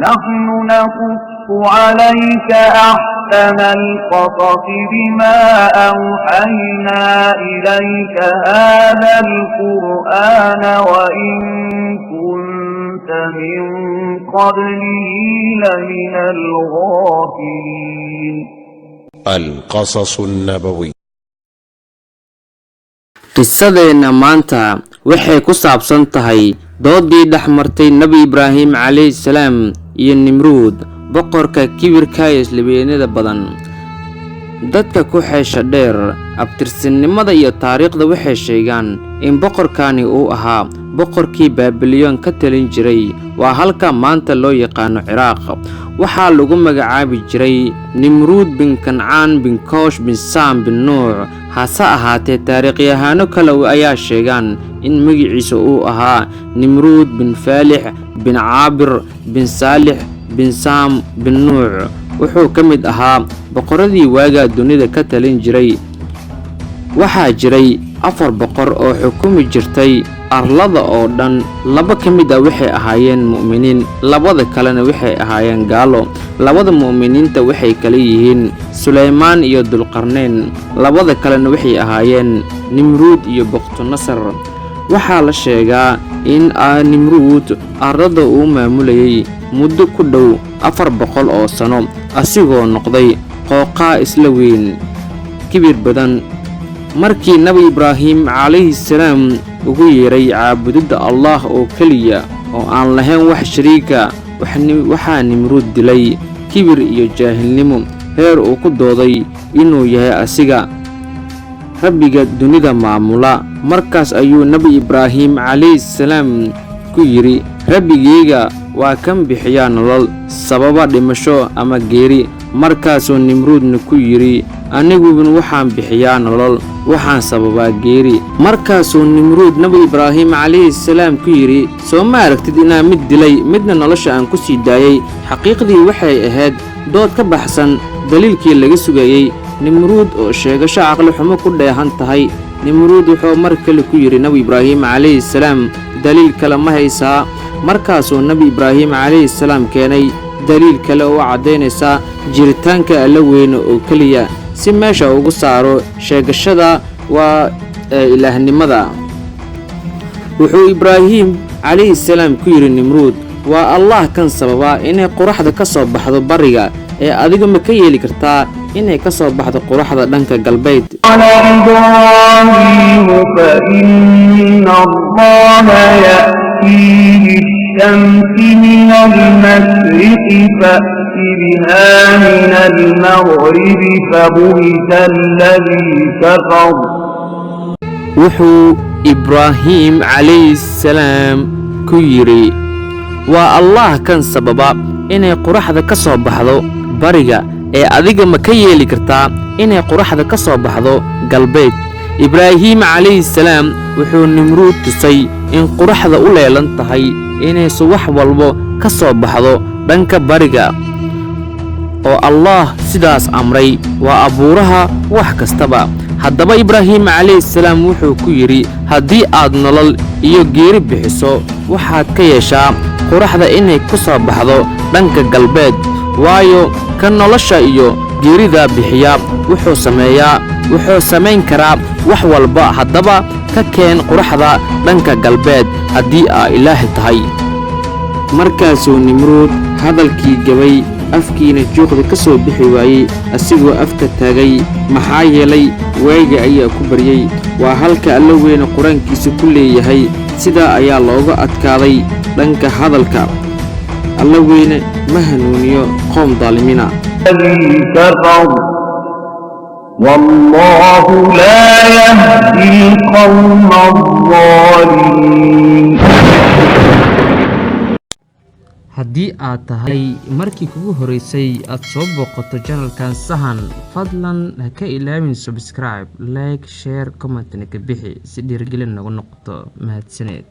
نحن نقص عليك أحسن القصص بما أوحينا إليك هذا القرآن وإن كنت من قبله لمن الغافلين. القصص النبوي. qisadeena maanta waxay ku saabsan tahay doodii dhexmartay Nabi Ibraahim calayhi salaam iyo Nimruud boqorka kibirka ee islaamiyada badan. dadka ku xeesha dheer abtirsinnimada iyo taariikhda waxay sheegaan in boqorkani uu ahaa boqorkii Baabiloon ka talin jiray waa halka maanta loo yaqaano Ciraaq. waxaa lagu magacaabi jiray Nimruud bin Kancaan bin Koosh bin Saam bin Nuux. hase ahaatee taariikhyahanno kale ayaa sheegaan in magaciisa uu ahaa Nimruud bin Faalix bin Caabir bin Saalix bin Saam bin Nuux. wuxuu ka mid ahaa boqoradii waaga dunida ka talin jiray. waxaa jiray 4 boqor oo xukumi jirtay arlada oo dhan. 2 ka mid ah waxay ahaayeen mu'miniin, 2 kalena waxay ahaayeen gaalo. 2 mu'miniinta waxay kala yihiin Suleymaan iyo Dulqarnayn, 2 kalena waxay ahaayeen Nimruud iyo Buqtunasar. waxaa la sheegaa in Nimruud arlada uu maamulayay muddo ku dhow 400 oo sano, asigoo noqday qooqa isla weyn kibir badan. markii Nabi Ibraahim calayhi salaam ugu yeeray caabudida Allah oo kaliya oo aan lahayn wax shariika, waxaa Nimruud dilay kibir iyo jaahilnimo heer uu ku dooday inuu yahay asiga rabbiga dunida maamula. markaas ayuu Nabi Ibraahim calayhi salaam ku yiri, rabbigayga waa kan bixiya nolol sababa dhimasho ama geeri. markaasuu Nimruudna ku yiri, aniguba waxaan bixiyaa nolol, waxaan sababaa geeri. markaasuu Nimruud Nabi Ibraahim calayhi salaam ku yiri, soo ma aragtid inaan mid dilay midna nolosha aan ku sii daayay? xaqiiqdii waxay ahayd dood ka baxsan daliilkii laga sugayay. Nimruud oo sheegasho caqli xumo ku dheehan tahay. Nimruud wuxuu mar kale ku yiri Nabi Ibraahim calayhi salaam, daliil kale ma haysaa? markaasuu Nabi Ibraahim calayhi salaam keenay daliil kale oo cadeynaysa jiritaanka Alle weyn oo kaliya si meesha ugu saaro sheegashada waa ilaahnimada. wuxuu Ibraahim calayhi salaam ku yiri Nimruud, waa Allah kan sababa inay qoraxda ka soo baxdo bariga ee adigu ma ka yeeli kartaa inay ka soo baxdo qoraxda dhanka galbeed. الشمس من المشرق فأت بها من المغرب فبهت الذي كفر. wuxuu Ibraahim calayhi salaam ku yiri, waa Allah kan sababa inay qoraxda ka soo baxdo bariga ee adiga ma ka yeeli kartaa inay qoraxda ka soo baxdo galbeed. Ibraahim calayhi salaam wuxuu Nimruud tusay in qoraxda u leelan tahay inay subax walba ka soo baxdo dhanka bariga oo Allah sidaas amray, waa abuuraha wax kastaba. haddaba Ibraahim calayhi salaam wuxuu ku yiri, haddii aad nolol iyo geeri bixiso waxaad ka yeeshaa qoraxda inay ku soo baxdo dhanka galbeed, waayo kan nolosha iyo geerida bixiya wuxuu samayn karaa wax walba. haddaba ka keen qoraxda dhanka galbeed haddii aad Ilaahay tahay. markaasuu Nimruud hadalkii gabay, afkiina juuqda ka soo bixi waayey, asigoo afka taagay maxaa yeelay waayga ayaa ku baryay. waa halka Alle weyn quraankiisa ku leeyahay, sidaa ayaa looga adkaaday dhanka hadalka. Alle weyn ma hanuuniyo qoom daalimiina. والله لا يهدي القوم الظالمين. haddii aad tahay markii kugu horeysay aad soo booqato channelkan Sahan, fadlan ha ka ilaawin subscribe, like, share, comment ka bixi si dhiirigelin nagu noqoto. mahadsanid.